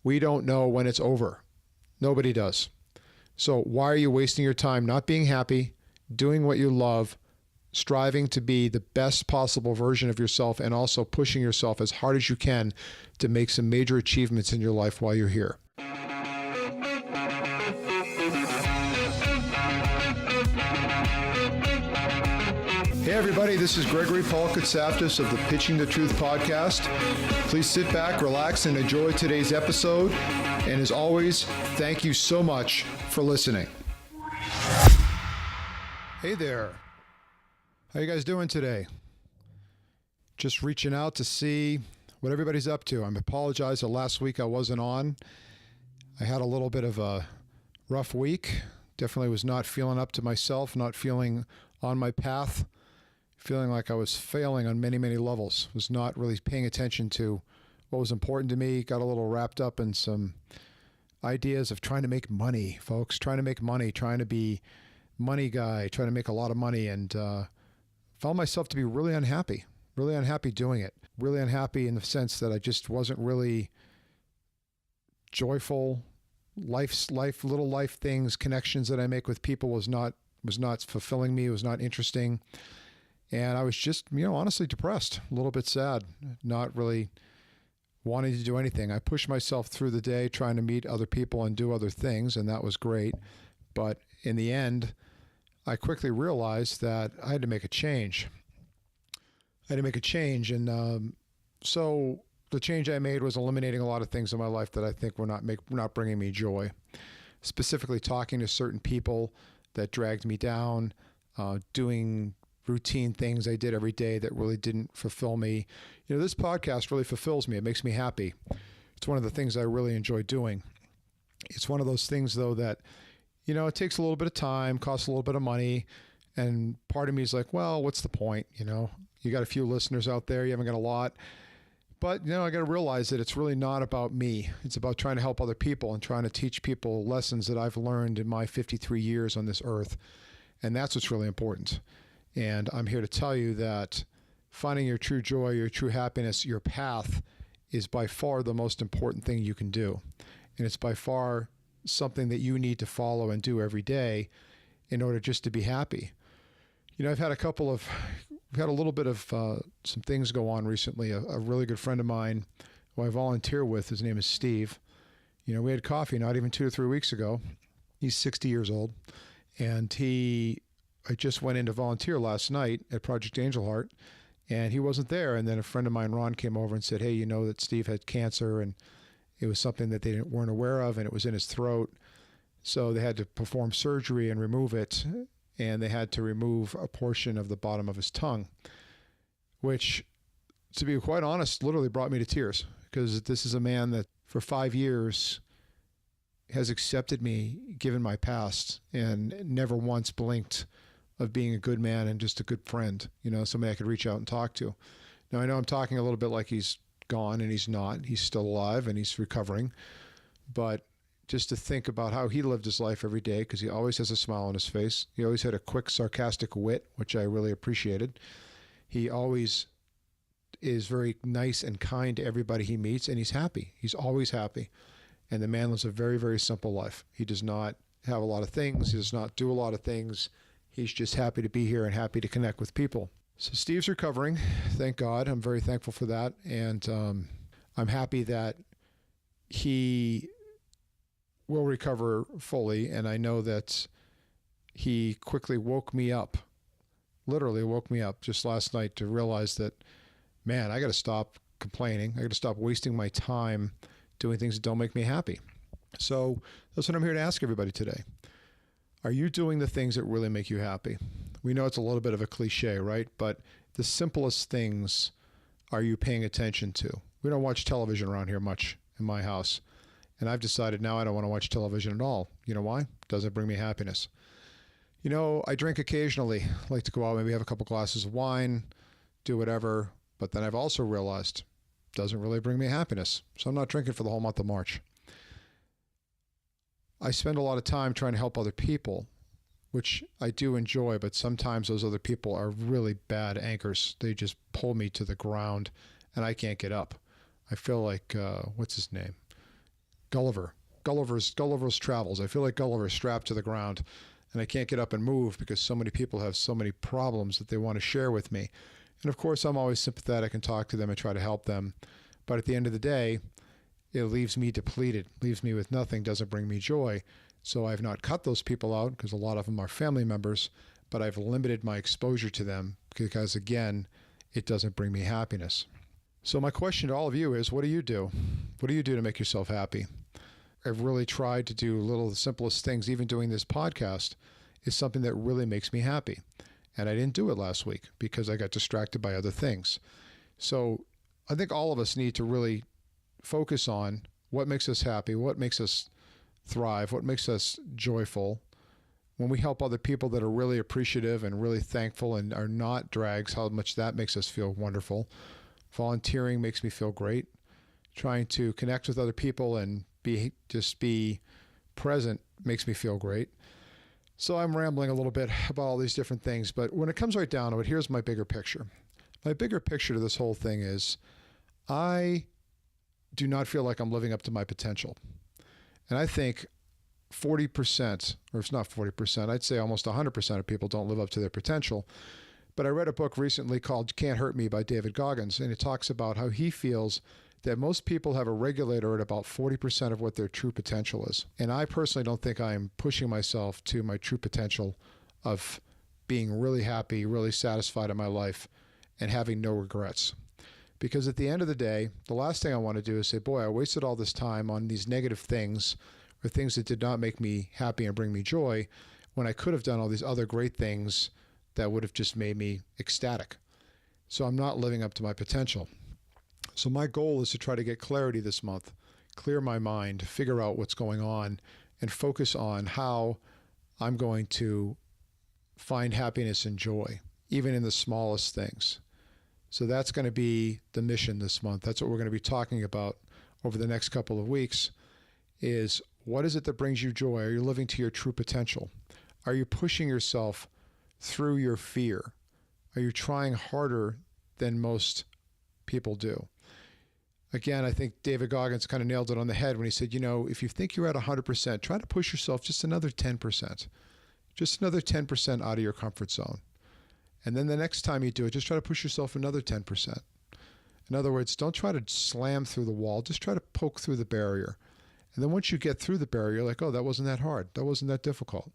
We don't know when it's over. Nobody does. So why are you wasting your time not being happy, doing what you love, striving to be the best possible version of yourself, and also pushing yourself as hard as you can to make some major achievements in your life while you're here? Hey everybody, this is Gregory Paul Kotsaftis of the Pitching the Truth podcast. Please sit back, relax, and enjoy today's episode. And as always, thank you so much for listening. Hey there. How you guys doing today? Just reaching out to see what everybody's up to. I apologize that last week I wasn't on. I had a little bit of a rough week. Definitely was not feeling up to myself, not feeling on my path. Feeling like I was failing on many, many levels. Was not really paying attention to what was important to me. Got a little wrapped up in some ideas of trying to make money, folks. Trying to make money, trying to be money guy, trying to make a lot of money, and found myself to be really unhappy doing it. Really unhappy in the sense that I just wasn't really joyful. Little life things, connections that I make with people was not fulfilling me, was not interesting. And I was just, honestly depressed, a little bit sad, not really wanting to do anything. I pushed myself through the day trying to meet other people and do other things, and that was great. But in the end, I quickly realized that I had to make a change. And so the change I made was eliminating a lot of things in my life that I think were not bringing me joy. Specifically talking to certain people that dragged me down, doing routine things I did every day that really didn't fulfill me. This podcast really fulfills me. It makes me happy. It's one of the things I really enjoy doing. It's one of those things, though, that, it takes a little bit of time, costs a little bit of money. And part of me is like, well, what's the point? You got a few listeners out there. You haven't got a lot. But, I got to realize that it's really not about me. It's about trying to help other people and trying to teach people lessons that I've learned in my 53 years on this earth. And that's what's really important. And I'm here to tell you that finding your true joy, your true happiness, your path is by far the most important thing you can do. And it's by far something that you need to follow and do every day in order just to be happy. I've had a little bit of some things go on recently. A really good friend of mine who I volunteer with, his name is Steve. We had coffee not even 2 to 3 weeks ago. He's 60 years old. And I just went in to volunteer last night at Project Angel Heart, and he wasn't there. And then a friend of mine, Ron, came over and said, hey, that Steve had cancer, and it was something that they weren't aware of, and it was in his throat. So they had to perform surgery and remove it, and they had to remove a portion of the bottom of his tongue, which, to be quite honest, literally brought me to tears, because this is a man that for 5 years has accepted me, given my past, and never once blinked of being a good man and just a good friend, somebody I could reach out and talk to. Now, I know I'm talking a little bit like he's gone, and he's not. He's still alive, and he's recovering. But just to think about how he lived his life every day, because he always has a smile on his face. He always had a quick, sarcastic wit, which I really appreciated. He always is very nice and kind to everybody he meets, and he's happy. He's always happy. And the man lives a very, very simple life. He does not have a lot of things. He does not do a lot of things. He's just happy to be here and happy to connect with people. So Steve's recovering, thank God. I'm very thankful for that. And I'm happy that he will recover fully. And I know that he quickly woke me up, literally woke me up just last night to realize that, man, I got to stop complaining. I got to stop wasting my time doing things that don't make me happy. So that's what I'm here to ask everybody today. Are you doing the things that really make you happy? We know it's a little bit of a cliche, right? But the simplest things are you paying attention to? We don't watch television around here much in my house. And I've decided now I don't want to watch television at all. You know why? It doesn't bring me happiness. I drink occasionally. I like to go out, maybe have a couple glasses of wine, do whatever. But then I've also realized it doesn't really bring me happiness. So I'm not drinking for the whole month of March. I spend a lot of time trying to help other people, which I do enjoy, but sometimes those other people are really bad anchors. They just pull me to the ground and I can't get up. I feel like, what's his name? Gulliver's Travels. I feel like Gulliver's strapped to the ground, and I can't get up and move because so many people have so many problems that they want to share with me. And of course, I'm always sympathetic and talk to them and try to help them. But at the end of the day, it leaves me depleted, leaves me with nothing, doesn't bring me joy. So I've not cut those people out because a lot of them are family members, but I've limited my exposure to them because, again, it doesn't bring me happiness. So my question to all of you is, what do you do? What do you do to make yourself happy? I've really tried to do little of the simplest things. Even doing this podcast is something that really makes me happy. And I didn't do it last week because I got distracted by other things. So I think all of us need to really focus on what makes us happy, what makes us thrive, what makes us joyful. When we help other people that are really appreciative and really thankful and are not drags, how much that makes us feel wonderful. Volunteering makes me feel great. Trying to connect with other people and be present makes me feel great. So I'm rambling a little bit about all these different things, but when it comes right down to it, here's my bigger picture. My bigger picture to this whole thing is I do not feel like I'm living up to my potential. And I think 40%, or if it's not 40%, I'd say almost 100% of people don't live up to their potential. But I read a book recently called Can't Hurt Me by David Goggins, and it talks about how he feels that most people have a regulator at about 40% of what their true potential is. And I personally don't think I'm pushing myself to my true potential of being really happy, really satisfied in my life, and having no regrets. Because at the end of the day, the last thing I want to do is say, boy, I wasted all this time on these negative things or things that did not make me happy and bring me joy when I could have done all these other great things that would have just made me ecstatic. So I'm not living up to my potential. So my goal is to try to get clarity this month, clear my mind, figure out what's going on, and focus on how I'm going to find happiness and joy, even in the smallest things. So that's going to be the mission this month. That's what we're going to be talking about over the next couple of weeks is what is it that brings you joy? Are you living to your true potential? Are you pushing yourself through your fear? Are you trying harder than most people do? Again, I think David Goggins kind of nailed it on the head when he said, if you think you're at 100%, try to push yourself just another 10%. Just another 10% out of your comfort zone. And then the next time you do it, just try to push yourself another 10%. In other words, don't try to slam through the wall. Just try to poke through the barrier. And then once you get through the barrier, you're like, oh, that wasn't that hard. That wasn't that difficult.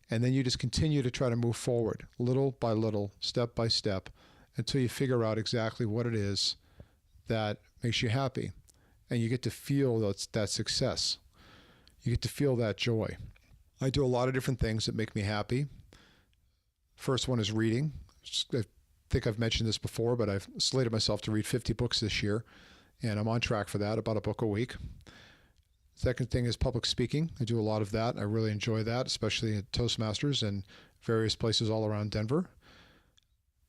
And then you just continue to try to move forward, little by little, step by step, until you figure out exactly what it is that makes you happy. And you get to feel that success. You get to feel that joy. I do a lot of different things that make me happy. First one is reading. I think I've mentioned this before, but I've slated myself to read 50 books this year, and I'm on track for that, about a book a week. Second thing is public speaking. I do a lot of that. I really enjoy that, especially at Toastmasters and various places all around Denver.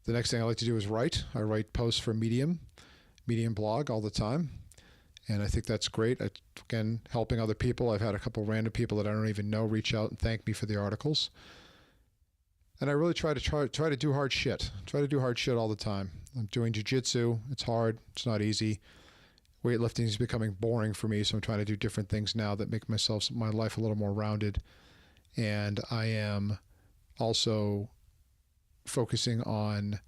The next thing I like to do is write. I write posts for Medium blog all the time, and I think that's great. Again, helping other people. I've had a couple random people that I don't even know reach out and thank me for the articles. And I really try to do hard shit. Try to do hard shit all the time. I'm doing jiu-jitsu. It's hard. It's not easy. Weightlifting is becoming boring for me, so I'm trying to do different things now that make my life a little more rounded. And I am also focusing on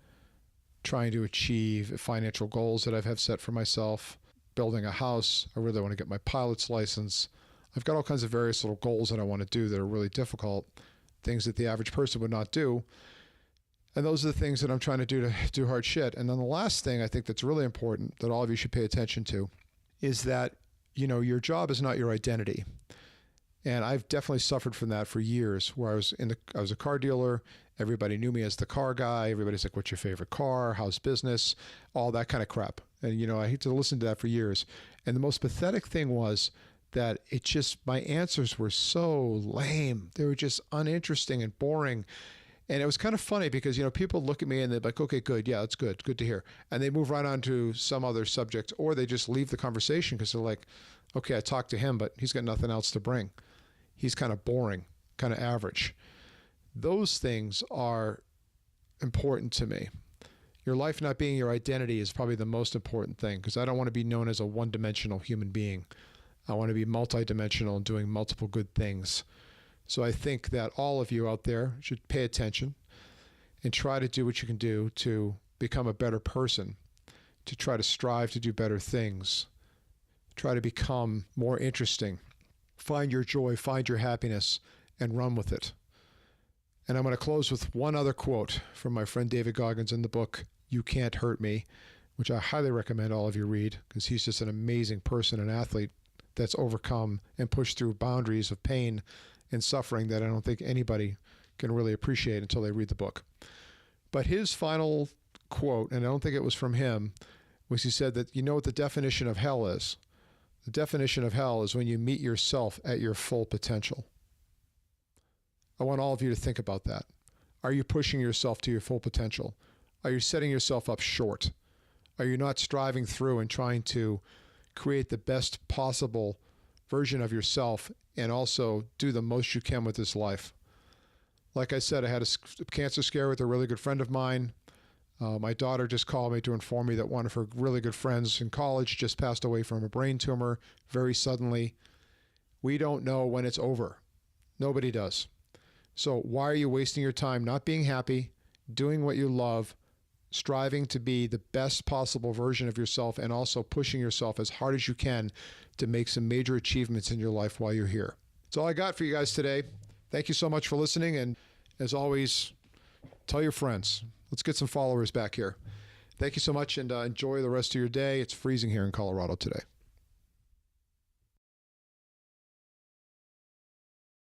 trying to achieve financial goals that I've set for myself. Building a house. I really want to get my pilot's license. I've got all kinds of various little goals that I want to do that are really difficult. Things that the average person would not do. And those are the things that I'm trying to do hard shit. And then the last thing I think that's really important that all of you should pay attention to is that, your job is not your identity. And I've definitely suffered from that for years where I was a car dealer. Everybody knew me as the car guy. Everybody's like, what's your favorite car? How's business? All that kind of crap. And, I hate to listen to that for years. And the most pathetic thing was that my answers were so lame. They were just uninteresting and boring. And it was kind of funny because, people look at me and they're like, okay, good. Yeah, that's good. Good to hear. And they move right on to some other subject, or they just leave the conversation because they're like, okay, I talked to him, but he's got nothing else to bring. He's kind of boring, kind of average. Those things are important to me. Your life not being your identity is probably the most important thing because I don't want to be known as a one-dimensional human being. I want to be multidimensional and doing multiple good things. So I think that all of you out there should pay attention and try to do what you can do to become a better person, to try to strive to do better things, try to become more interesting, find your joy, find your happiness, and run with it. And I'm going to close with one other quote from my friend David Goggins in the book, You Can't Hurt Me, which I highly recommend all of you read, because he's just an amazing person, an athlete that's overcome and pushed through boundaries of pain and suffering that I don't think anybody can really appreciate until they read the book. But his final quote, and I don't think it was from him, was he said that, you know what the definition of hell is? The definition of hell is when you meet yourself at your full potential. I want all of you to think about that. Are you pushing yourself to your full potential? Are you setting yourself up short? Are you not striving through and trying to create the best possible version of yourself and also do the most you can with this life? Like I said, I had a cancer scare with a really good friend of mine. My daughter just called me to inform me that one of her really good friends in college just passed away from a brain tumor very suddenly. We don't know when it's over. Nobody does. So why are you wasting your time not being happy, doing what you love, striving to be the best possible version of yourself, and also pushing yourself as hard as you can to make some major achievements in your life while you're here? That's all I got for you guys today. Thank you so much for listening. And as always, tell your friends. Let's get some followers back here. Thank you so much, and enjoy the rest of your day. It's freezing here in Colorado today.